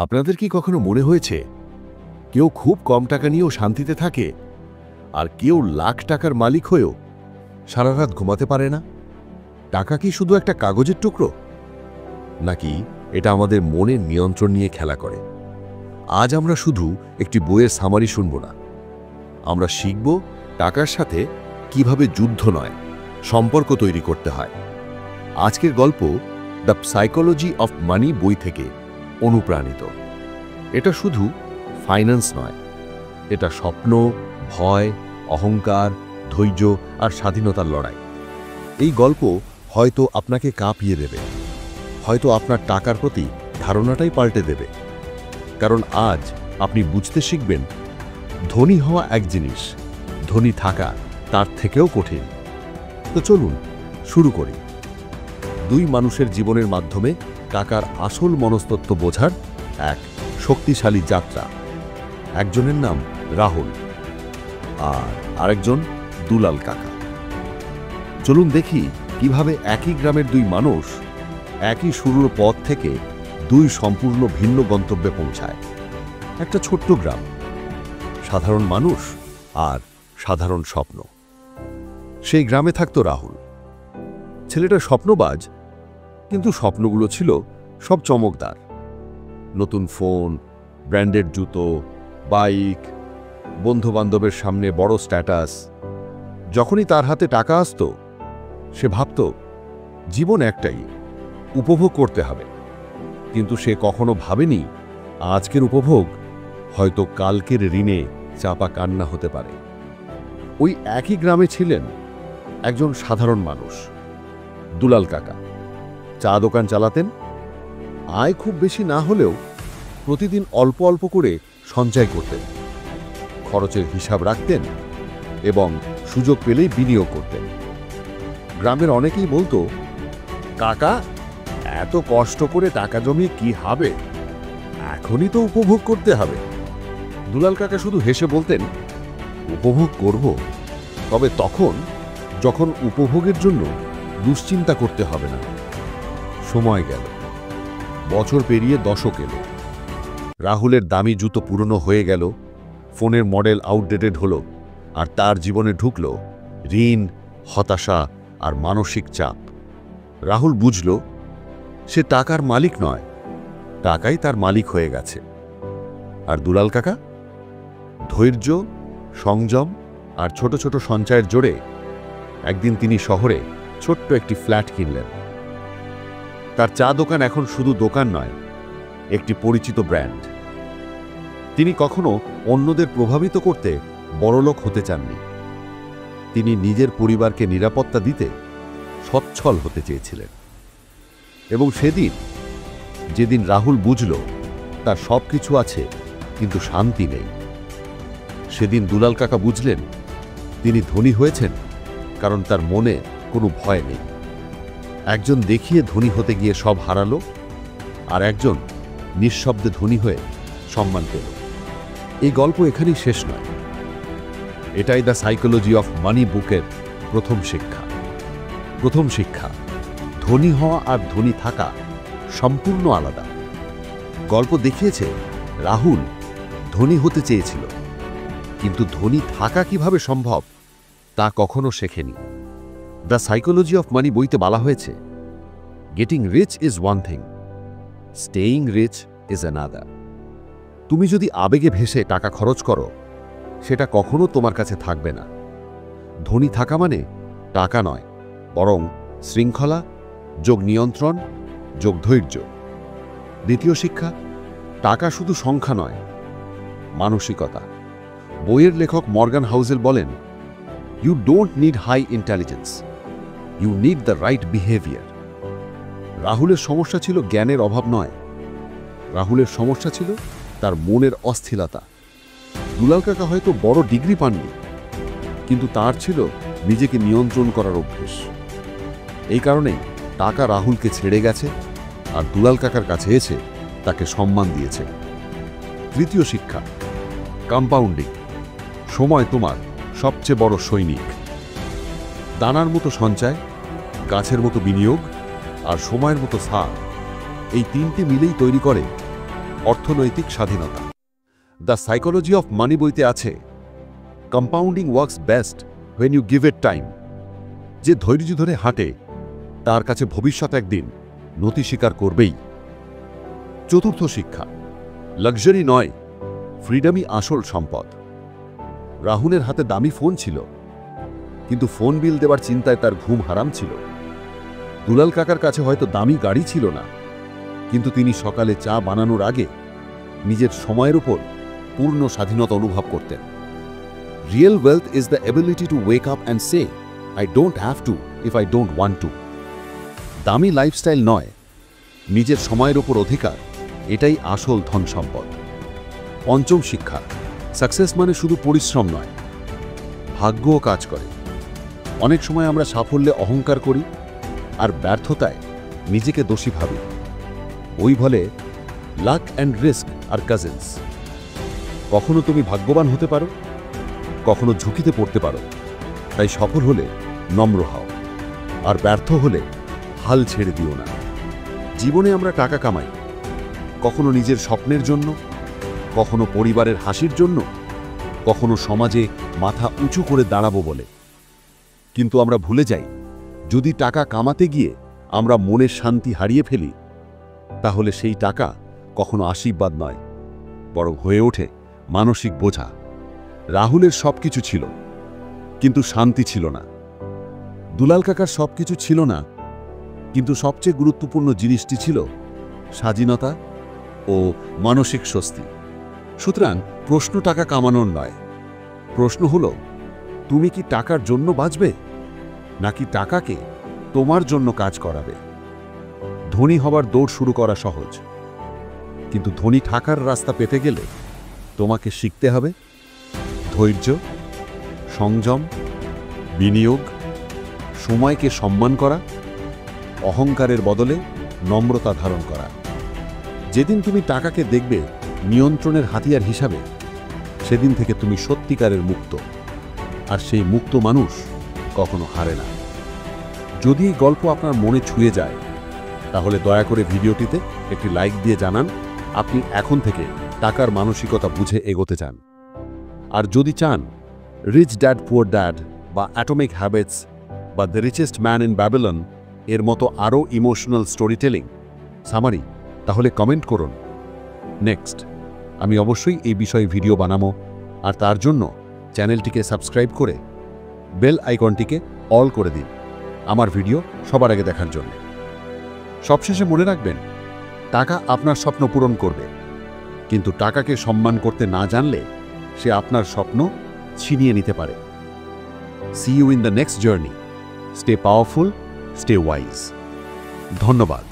আপনাদের কি কখনো মনে হয়েছে কেউ খুব কম টাকা নিয়েও শান্তিতে থাকে, আর কেউ লাখ টাকার মালিক হয়েও সারা রাত ঘুমাতে পারে না? টাকা কি শুধু একটা কাগজের টুকরো, নাকি এটা আমাদের মনের নিয়ন্ত্রণ নিয়ে খেলা করে? আজ আমরা শুধু একটি বইয়ের সামারি শুনব না, আমরা শিখব টাকার সাথে কিভাবে যুদ্ধ নয়, সম্পর্ক তৈরি করতে হয়। আজকের গল্প দ্য সাইকোলজি অফ মানি বই থেকে অনুপ্রাণিত। এটা শুধু ফাইন্যান্স নয়, এটা স্বপ্ন, ভয়, অহংকার, ধৈর্য আর স্বাধীনতার লড়াই। এই গল্প হয়তো আপনাকে কাঁপিয়ে দেবে, হয়তো আপনার টাকার প্রতি ধারণাটাই পাল্টে দেবে। কারণ আজ আপনি বুঝতে শিখবেন, ধনী হওয়া এক জিনিস, ধনী থাকা তার থেকেও কঠিন। তো চলুন শুরু করি। দুই মানুষের জীবনের মাধ্যমে টাকার আসল মনস্তত্ত্ব বোঝার এক শক্তিশালী যাত্রা। একজনের নাম রাহুল আর আরেকজন দুলাল কাকা। চলুন দেখি কিভাবে একই গ্রামের দুই মানুষ একই শুরুর পথ থেকে দুই সম্পূর্ণ ভিন্ন গন্তব্যে পৌঁছায়। একটা ছোট্ট গ্রাম, সাধারণ মানুষ আর সাধারণ স্বপ্ন। সেই গ্রামে থাকত রাহুল। ছেলেটা স্বপ্নবাজ, কিন্তু স্বপ্নগুলো ছিল সব চমকদার। নতুন ফোন, ব্র্যান্ডেড জুতো, বাইক, বন্ধুবান্ধবের সামনে বড় স্ট্যাটাস। যখনই তার হাতে টাকা আসত, সে ভাবত জীবন একটাই, উপভোগ করতে হবে। কিন্তু সে কখনো ভাবেনি আজকের উপভোগ হয়তো কালকের ঋণে চাপা কান্না হতে পারে। ওই একই গ্রামে ছিলেন একজন সাধারণ মানুষ, দুলাল কাকা। চা দোকান চালাতেন। আয় খুব বেশি না হলেও প্রতিদিন অল্প অল্প করে সঞ্চয় করতেন, খরচের হিসাব রাখতেন এবং সুযোগ পেলেই বিনিয়োগ করতেন। গ্রামের অনেকেই বলতো, কাকা এত কষ্ট করে টাকা জমিয়ে কি হবে, এখনই তো উপভোগ করতে হবে। দুলাল কাকা শুধু হেসে বলতেন, উপভোগ করব, তবে তখন যখন উপভোগের জন্য দুশ্চিন্তা করতে হবে না। সময় গেল, বছর পেরিয়ে দশক এলো। রাহুলের দামি জুতো পুরনো হয়ে গেল, ফোনের মডেল আউটডেটেড হলো, আর তার জীবনে ঢুকল ঋণ, হতাশা আর মানসিক চাপ। রাহুল বুঝল সে টাকার মালিক নয়, টাকাই তার মালিক হয়ে গেছে। আর দুলাল কাকা ধৈর্য, সংযম আর ছোট ছোট সঞ্চয়ের জোরে একদিন তিনি শহরে ছোট্ট একটি ফ্ল্যাট কিনলেন। তার চা দোকান এখন শুধু দোকান নয়, একটি পরিচিত ব্র্যান্ড। তিনি কখনো অন্যদের প্রভাবিত করতে বড়লোক হতে চাননি। তিনি নিজের পরিবারকে নিরাপত্তা দিতে সচ্ছল হতে চেয়েছিলেন। এবং সেদিন, যেদিন রাহুল বুঝল তার সব কিছু আছে কিন্তু শান্তি নেই, সেদিন দুলাল কাকা বুঝলেন তিনি ধনী হয়েছেন কারণ তার মনে কোনো ভয় নেই। একজন দেখিয়ে ধনী হতে গিয়ে সব হারালো, আর একজন নিঃশব্দে ধনী হয়ে সম্মান পেল। এই গল্প এখানেই শেষ নয়। এটাই দ্য সাইকোলজি অফ মানি বুকের প্রথম শিক্ষা। প্রথম শিক্ষা, ধনী হওয়া আর ধনী থাকা সম্পূর্ণ আলাদা। গল্প দেখিয়েছে রাহুল ধনী হতে চেয়েছিল, কিন্তু ধনী থাকা কিভাবে সম্ভব তা কখনো শেখেনি। দ্য সাইকোলজি অফ মানি বইতে বলা হয়েছে, getting rich is one thing, staying rich is another. তুমি যদি আবেগে ভেসে টাকা খরচ করো, সেটা কখনো তোমার কাছে থাকবে না। ধনী থাকা মানে টাকা নয়, বরং শৃঙ্খলা, যোগ নিয়ন্ত্রণ, যোগ ধৈর্য। দ্বিতীয় শিক্ষা, টাকা শুধু সংখ্যা নয়, মানসিকতা। বইয়ের লেখক মর্গান হাউজেল বলেন, you don't need high intelligence, you need the right behaviour. রাহুলের সমস্যা ছিল জ্ঞানের অভাব নয়, রাহুলের সমস্যা ছিল তার মনের অস্থিরতা। দুলাল কাকা হয়তো বড় ডিগ্রি পাননি, কিন্তু তার ছিল নিজেকে নিয়ন্ত্রণ করার অভ্যেস। এই কারণেই টাকা রাহুলকে ছেড়ে গেছে, আর দুলাল কাকার কাছে এসে তাকে সম্মান দিয়েছে। তৃতীয় শিক্ষা, কম্পাউন্ডিং। সময় তোমার সবচেয়ে বড় সৈনিক। দানার মতো সঞ্চয়, গাছের মতো বিনিয়োগ আর সময়ের মতো সার, এই তিনটে মিলেই তৈরি করে অর্থনৈতিক স্বাধীনতা। দ্য সাইকোলজি অফ মানি বইতে আছে, compounding works best when you give it time. যে ধৈর্য ধরে হাঁটে তার কাছে ভবিষ্যৎ একদিন নতি স্বীকার করবেই। চতুর্থ শিক্ষা, লাক্সারি নয়, ফ্রিডমই আসল সম্পদ। রাহুলের হাতে দামি ফোন ছিল, কিন্তু ফোন বিল দেওয়ার চিন্তায় তার ঘুম হারাম ছিল। দুলাল কাকার কাছে হয়তো দামি গাড়ি ছিল না, কিন্তু তিনি সকালে চা বানানোর আগে নিজের সময়ের উপর পূর্ণ স্বাধীনতা অনুভব করতেন। Real wealth is the ability to wake up and say, I don't have to if I don't want to. দামি লাইফস্টাইল নয়, নিজের সময়ের উপর অধিকার, এটাই আসল ধন সম্পদ। পঞ্চম শিক্ষা, সাকসেস মানে শুধু পরিশ্রম নয়, ভাগ্যও কাজ করে। অনেক সময় আমরা সাফল্যে অহংকার করি আর ব্যর্থতায় নিজেকে দোষী ভাবি। ওই বলে লাক অ্যান্ড রিস্ক আর কাজিনস। কখনো তুমি ভাগ্যবান হতে পারো, কখনো ঝুঁকিতে পড়তে পারো। তাই সফল হলে নম্র হও, আর ব্যর্থ হলে হাল ছেড়ে দিও না। জীবনে আমরা টাকা কামাই, কখনো নিজের স্বপ্নের জন্য, কখনো পরিবারের হাসির জন্য, কখনো সমাজে মাথা উঁচু করে দাঁড়াবো বলে। কিন্তু আমরা ভুলে যাই, যদি টাকা কামাতে গিয়ে আমরা মনের শান্তি হারিয়ে ফেলি, তাহলে সেই টাকা কখনো আশীর্বাদ নয়, বরং হয়ে ওঠে মানসিক বোঝা। রাহুলের সবকিছু ছিল, কিন্তু শান্তি ছিল না। দুলাল কাকার সবকিছু ছিল না, কিন্তু সবচেয়ে গুরুত্বপূর্ণ জিনিসটি ছিল স্বাধীনতা ও মানসিক স্বস্তি। সুতরাং প্রশ্ন টাকা কামানোর নয়, প্রশ্ন হলো, তুমি কি টাকার জন্য বাঁচবে, নাকি টাকাকে তোমার জন্য কাজ করাবে? ধনী হবার দৌড় শুরু করা সহজ, কিন্তু ধনী থাকার রাস্তা পেতে গেলে তোমাকে শিখতে হবে ধৈর্য, সংযম, বিনিয়োগ, সময়কে সম্মান করা, অহংকারের বদলে নম্রতা ধারণ করা। যেদিন তুমি টাকাকে দেখবে নিয়ন্ত্রণের হাতিয়ার হিসাবে, সেদিন থেকে তুমি সত্যিকারের মুক্ত। আর সেই মুক্ত মানুষ কখনো হারে না। যদি এই গল্প আপনার মনে ছুঁয়ে যায়, তাহলে দয়া করে ভিডিওটিতে একটি লাইক দিয়ে জানান আপনি এখন থেকে টাকার মানসিকতা বুঝে এগোতে চান। আর যদি চান রিচ ড্যাড পুয়ার ড্যাড বা অ্যাটমিক হ্যাবিটস বা the richest man in Babylon এর মতো আরও ইমোশনাল স্টোরি টেলিং সামারি, তাহলে কমেন্ট করুন। নেক্সট আমি অবশ্যই এই বিষয়ে ভিডিও বানাবো, আর তার জন্য চ্যানেলটিকে সাবস্ক্রাইব করে বেল আইকনটিকে অল করে দিন আমার ভিডিও সবার আগে দেখার জন্য। সবশেষে মনে রাখবেন, টাকা আপনার স্বপ্ন পূরণ করবে, কিন্তু টাকাকে সম্মান করতে না জানলে সে আপনার স্বপ্ন ছিনিয়ে নিতে পারে। See you in the next journey. Stay powerful, stay wise. ধন্যবাদ।